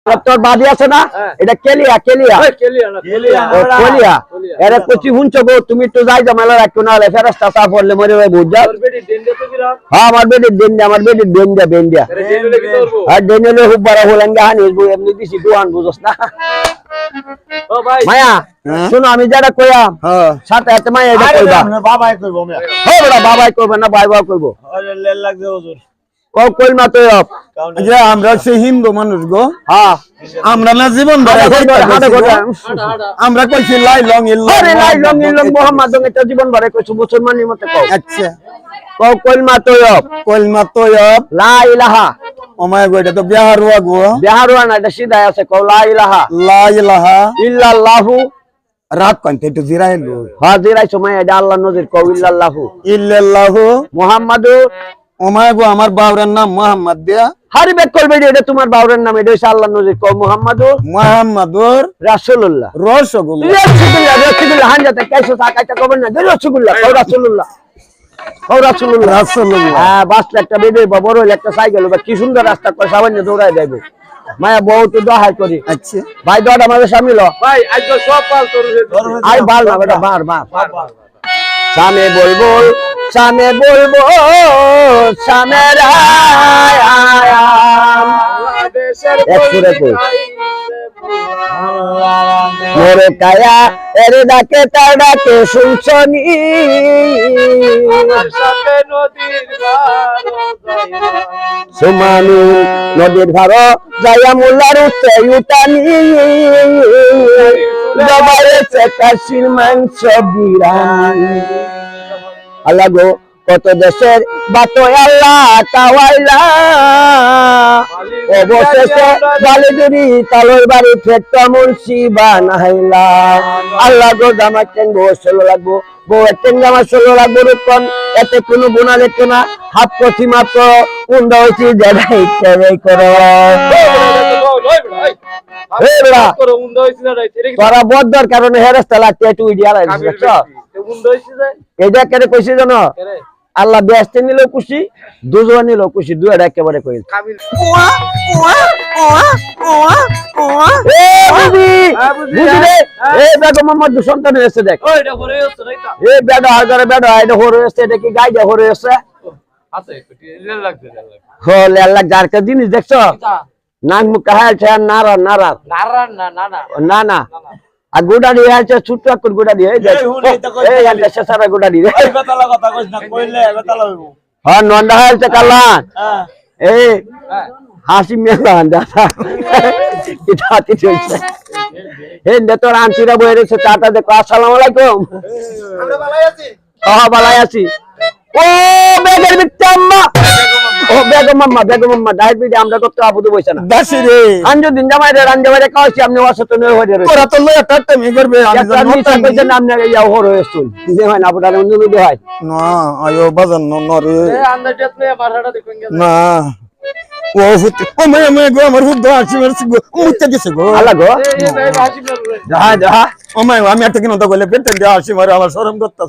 তোর বাদি আছে না এটা কেলিয়া কেলিয়া কেলিয়া এরা কচি হুনছো গো তুমি একটু যাই জামালা রাখো না হলে ফেরেশতা চা পড়লে মরে যাবে বুঝ যাও হ্যাঁ আমার বেটি বেন্ডিয়া আর ডেন্ডে খুব বড় হলেন গান হিসবো এমনি দিছি দুয়ান বুঝছ না ও ভাই মায়া শুনো আমি যেটা কইয়াম সাথে সাথে মায়া এটা কইবা বাবাই কইবো মিয়া ও বড় বাবাই কইবে না ভাই কইবো আরে লেল লাগছে হুজুর কই মা তো যে আমরা সেই হিন্দু মানুষ গো হ্যাঁ আমরা না জীবন আমরা কইছি লাই লং ইল্লাল্লাহ মুহাম্মদ এটা জীবন ভরে কইছো মুসলমানের মতে কও আচ্ছা কলমা তয়ব লা ইলাহা ওমায় গো এটা তো বিহারুয়া গো বিহারুয়া না এটা সিধা আছে কও লা ইলাহা ইল্লাল্লাহু রাত কন্তে তো জিরাইলো হাজিরাই সময় এটা আল্লাহর নজির কও ইল্লাল্লাহু মুহাম্মাদুর ওমায় গো আমার বাবার নাম মোহাম্মদ দিয়া হারিবেক করবে এটা তোমার বাবার নাম এটা হইছে আল্লাহর নজির কও মুহাম্মাদুর রাসূলুল্লাহ রাসূলুল্লাহ হানজাতে কাইছো তাকাইতা কবেন না রাসূলুল্লাহ কও রাসূলুল্লাহ হ্যাঁ বাস একটা বেবে বড় হইলে একটা সাইকেল বা কি সুন্দর রাস্তা করে সামান্য দৌড়ায় যাইবো মায়া বহুত দোহাই করি আচ্ছা ভাই দড় আমাদের শামিল ভাই আজ সব পাল তোর আই বাল না বেটা বার সামনে বলবো সামেরায়াম এক সুরে কই মোরে কায়া এর ডাকে তার ডাকে শুনছনি আমার সাথে সুমানু নদীর ধারো যাইয়া মুল্লার উঠতে উঠানি জবাইছে কাশির মাংস বিরানি আল্লাহ গো কত দেশের বাতো আল্লাহ তাওয়াইলা অবশেষে বালিজুরি তালর বাড়ি ফেটটা মুন্সি বানাইলা আল্লাহ গো জামা কেনবো ষোলো লাগবো বউয়ের টেঙ্গা আমার ষোলো লাগবো রূপন এতে কোনো গুণা দেখতো না হাফ কথি মাত্র উন্ডা হয়েছি যেটা ইচ্ছে করো তোরা বদ্দর কারণে হেরেস্তা লাগতে একটু ইডিয়া এটা কেন কইছি জানো আল্লাহ বেহেশতে নিলেও খুশি দুজোয়া নিলেও খুশি দুইটা একেবারে কই বেগম মোহাম্মদ সন্তান হয়েছে দেখ বেড়া হাজারে বেড়া এটা হরে হয়েছে এটা কি গাইডা হরে হয়েছে যার জিনিস দেখছো নাক মুখ কাহাইছে নারা না আর গোডা দিয়ে আছে ছোট করে গোডা দিয়ে এই দেশে সারা গোডা দিয়ে বেতালা কথা কইছ না কইলে বেতালা হইবো হ্যাঁ নন্ডা হইছে কালান এই হাসি মেলান দাদা এটা হাতি চলছে এই নেতর আন্টিরা বইরেছে চাটা দেখো আসসালামু আলাইকুম আমরা ভালোই আছি ভালোই আছি ও বেগের বিচ্চাম্মা ও বেগম মাম্মা ডায়াবেটিস আমরা করতে আবুদু বইছে না দাসি রে আঞ্জু দিন জামাইরে কাছে আপনি অসতন হয়ে রয়েছে ওরা তো লয়া টাটমি করবে আমি জানি না কইছে নাম না ইয়া হর হইছুন যে হয় না আপনারা অনুরোধ হয় না আয়ো বাজান নরে এ আন্দাজত লয়া মারাটা দেখুন না ও ফুট ও মে গো আমার হুদ আসি মারছি গো মুতে গেছে গো আল্লাহ গো যা আমি একটা কিনো তো বলে পেটেন দিয়া আসি মারে আমার শরম করতে